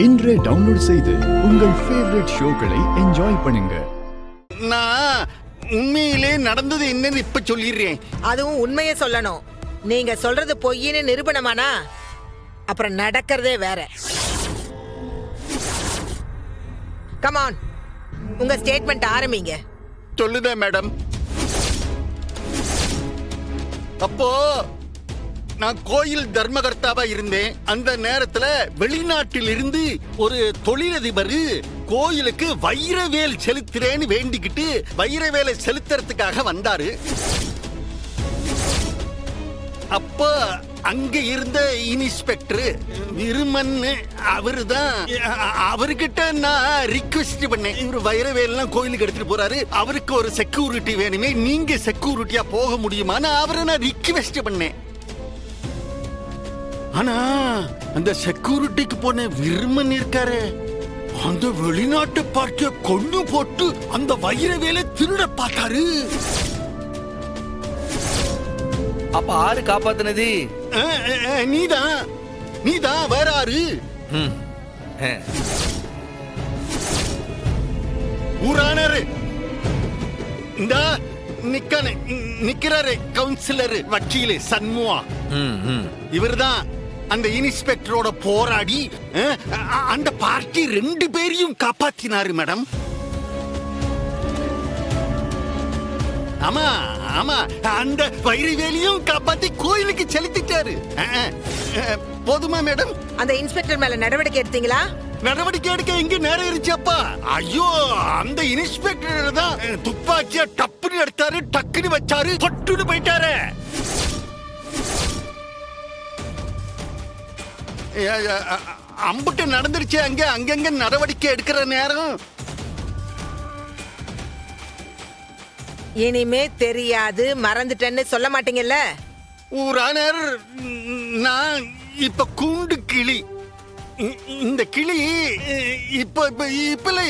இன்றே டவுன்லோட் செய்து உங்கள் ஃபேவரட் ஷோக்களை என்ஜாய் பண்ணுங்க. நான் உண்மையிலே நடந்தது என்னன்னு இப்ப சொல்லிடுறேன். அதுவும் உண்மையை சொல்லணும். நீங்க சொல்றது பொய்ன்னு நிரூபணமானா அப்புறம் நடக்கிறதே வேற. கமான், உங்க ஸ்டேட்மெண்ட் ஆரம்பிங்க. சொல்லுதேன் மேடம். அப்போ நான் கோயில் தர்மகர்த்தாவா இருந்தேன். அந்த நேரத்துல வெளிநாட்டில் இருந்து ஒரு தொழிலதிபர் கோயிலுக்கு வைரவேல் செலுத்துறேன்னு வேண்டிக்கிட்டு வைரவேலை செலுத்துறதுக்காக வந்தாரு. அப்ப அங்க இருந்த இன்ஸ்பெக்டர் விருமன் அவருதான். அவர்கிட்ட நான் ரிக்வெஸ்ட் பண்ணேன், இவர் வைரவேல்லாம் கோயிலுக்கு எடுத்துட்டு போறாரு, அவருக்கு ஒரு செக்யூரிட்டி வேணுமே, நீங்க செக்யூரிட்டியா போக முடியுமான்னு அவரை நான் ரிக்வெஸ்ட் பண்ணேன். ஆனா அந்த செக்யூரிட்டிக்கு போன விருமன் இருக்காரு, அந்த வெளிநாட்டு பார்ட்டிய கொண்டு போட்டு அந்த வைரவேலை திருட பார்த்தாரு. அப்ப ஆறு காப்பாத்தினது நீதான் வேற ஆறு? ஊரானரு இந்த நிக்கிறாரு கவுன்சிலர் வக்கீல் சண்முகா. இவர்தான் அந்த இன்ஸ்பெக்டரோட போராடி அந்த பார்ட்டி 2 பேரையும் காப்பாத்தினாரு மேடம். ஆமா ஆமா, அந்த வைரவேலியும் காப்பாத்தி கோயிலுக்கு செலுத்திட்டாரு. போதுமா மேடம்? அந்த இன்ஸ்பெக்டர் மேல நடவடிக்கை எடுத்தீங்களா? நடவடிக்கை எடுக்க எங்க நேரம் இருந்துச்சப்பா. ஐயோ, அந்த இன்ஸ்பெக்டர் தான் துப்பாக்கியா டப்புன்னு எடுத்தாரு, டக்குன்னு வச்சாரு, தொட்டுன்னு போயிட்டாரு. அம்புட்டு நடந்துருச்சு. அங்கங்க நடவடிக்கை எடுக்கிற நேரம். இனிமே தெரியாது மறந்துட்டேன்னு சொல்ல மாட்டீங்கல்ல? ஊரானர், நான் இப்ப கூண்டு கிளி. இந்த கிளி இப்ப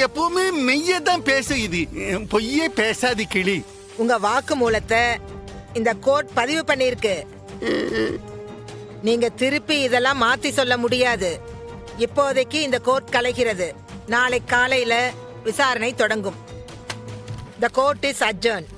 எப்பவுமே மெய்யதான் பேசுது, பொய்யே பேசாது கிளி. உங்க வாக்கு மூலத்தை இந்த கோர்ட் பதிவு பண்ணிருக்கு. நீங்க திருப்பி இதெல்லாம் மாத்தி சொல்ல முடியாது. இப்போதைக்கு இந்த கோர்ட் கலைகிறது. நாளை காலையில விசாரணை தொடங்கும். The court is adjourned.